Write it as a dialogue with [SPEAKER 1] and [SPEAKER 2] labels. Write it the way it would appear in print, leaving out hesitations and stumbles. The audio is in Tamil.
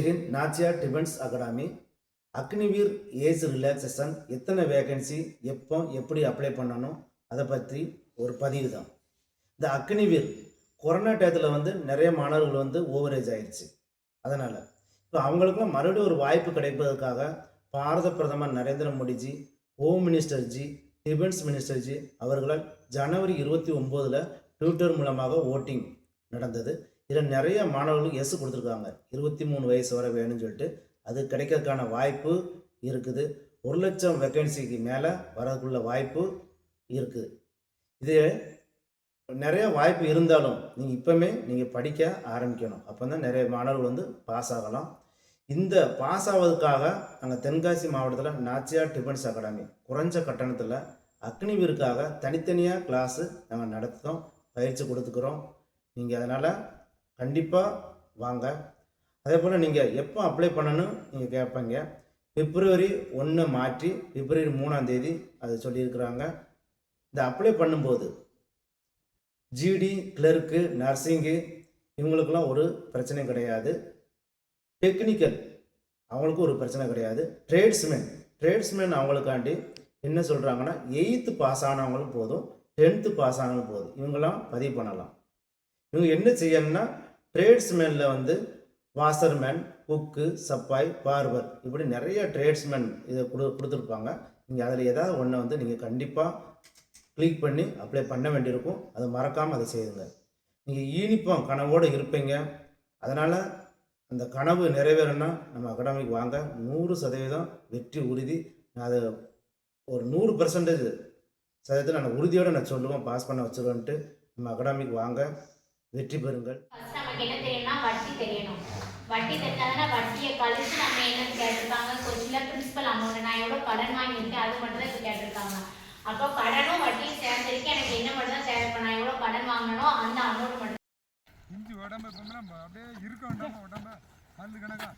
[SPEAKER 1] ஜெய்ஹிந்த். Nachiyar defence academy. Agniveer age relaxation எத்தனை வேகன்சி, எப்போ, எப்படி அப்ளை பண்ணணும், அதை பற்றி ஒரு பதிவு தான். இந்த அக்னிவீர் கொரோனா டயத்தில் நிறைய மாணவர்கள் ஓவரேஜ் ஆயிடுச்சு. அதனால் இப்போ அவங்களுக்குலாம் மறுபடியும் ஒரு வாய்ப்பு கிடைப்பதற்காக பாரத பிரதமர் நரேந்திர மோடிஜி, ஹோம் மினிஸ்டர்ஜி, டிஃபென்ஸ் மினிஸ்டர்ஜி அவர்களால் ஜனவரி 29 ட்விட்டர் மூலமாக ஓட்டிங் நடந்தது. இதில் நிறைய மாணவர்களுக்கு எஸ் கொடுத்துருக்காங்க. 23 வயசு வரை வேணும்னு சொல்லிட்டு அது கிடைக்கிறதுக்கான வாய்ப்பு இருக்குது. 1 லட்சம் வேக்கன்சிக்கு மேலே வரதுக்குள்ள வாய்ப்பு இருக்குது. இது நிறைய வாய்ப்பு இருந்தாலும் நீங்கள் படிக்க ஆரம்பிக்கணும். அப்போ தான் நிறைய மாணவர்கள் பாஸ் ஆகலாம். இந்த பாஸ் ஆவதுக்காக நாங்கள் தென்காசி மாவட்டத்தில் நாச்சியார் டிஃபென்ஸ் அகாடமி குறைஞ்ச கட்டணத்தில் அக்னிவீருக்காக தனித்தனியாக கிளாஸு நாங்கள் நடத்துகிறோம், பயிற்சி கொடுத்துக்கிறோம். நீங்கள் அதனால் கண்டிப்பாக வாங்க. அதே போல் நீங்கள் எப்போ அப்ளை பண்ணணும் நீங்கள் கேட்பீங்க. பிப்ரவரி 1 மாற்றி பிப்ரவரி 3 அது சொல்லியிருக்கிறாங்க. இந்த அப்ளை பண்ணும்போது ஜிடி, கிளர்க்கு, நர்சிங்கு இவங்களுக்கெல்லாம் ஒரு பிரச்சனை கிடையாது. டெக்னிக்கல் அவங்களுக்கும் ஒரு பிரச்சனை கிடையாது. ட்ரேட்ஸ்மேன் அவங்களுக்காண்டி என்ன சொல்கிறாங்கன்னா 8th பாஸ் ஆனவங்களும் போதும், 10th பாஸ் ஆனவங்களும் போதும், இவங்களாம் பதிவு பண்ணலாம். இவங்க என்ன செய்யணும்னா ட்ரேட்ஸ்மேனில் வாஷர்மேன், குக்கு, சப்பாய், பார்பர் இப்படி நிறைய ட்ரேட்ஸ்மேன் இதை கொடுத்துருப்பாங்க. நீங்கள் அதில் ஏதாவது ஒன்றை நீங்கள் கண்டிப்பாக கிளிக் பண்ணி அப்ளை பண்ண வேண்டியிருக்கும். அதை மறக்காமல் அதை செய்யுங்க. நீங்கள் யூனிஃபார்ம் கனவோடு இருப்பீங்க. அதனால் அந்த கனவு நிறைவேறனா நம்ம அகாடமிக்கு வாங்க. 100% வெற்றி உறுதி. நான் அதை ஒரு 100% நான் உறுதியோடு நான் சொல்லுவேன், பாஸ் பண்ண வச்சுருவேன்ட்டு. நம்ம அகாடமிக்கு வாங்க, வெற்றி பெறுங்கள்.
[SPEAKER 2] நமக்கு என்ன தெரியணும்னா வட்டி தெரியணும். வட்டி தெரிஞ்சாதானே வட்டியை கழிச்சு நம்ம என்னன்னு கேட்டிருக்காங்க. கொஸ்டினில் பிரின்சிபல் அமௌண்ட் நான் எவ்வளோ கடன் வாங்கியிருக்கேன் அது மட்டும் தான் இப்போ கேட்டிருக்காங்க. அப்போ கடனும் வட்டியும் சேர்ந்துருக்கு. எனக்கு என்ன மட்டும் தான் தேவைப்போ நான் எவ்வளோ கடன் வாங்கணும் அந்த அமௌண்ட் மட்டும்.
[SPEAKER 3] இஞ்சி உடம்பு அப்படியே இருக்க வேண்டாமா, உடம்பு அது கணக்கா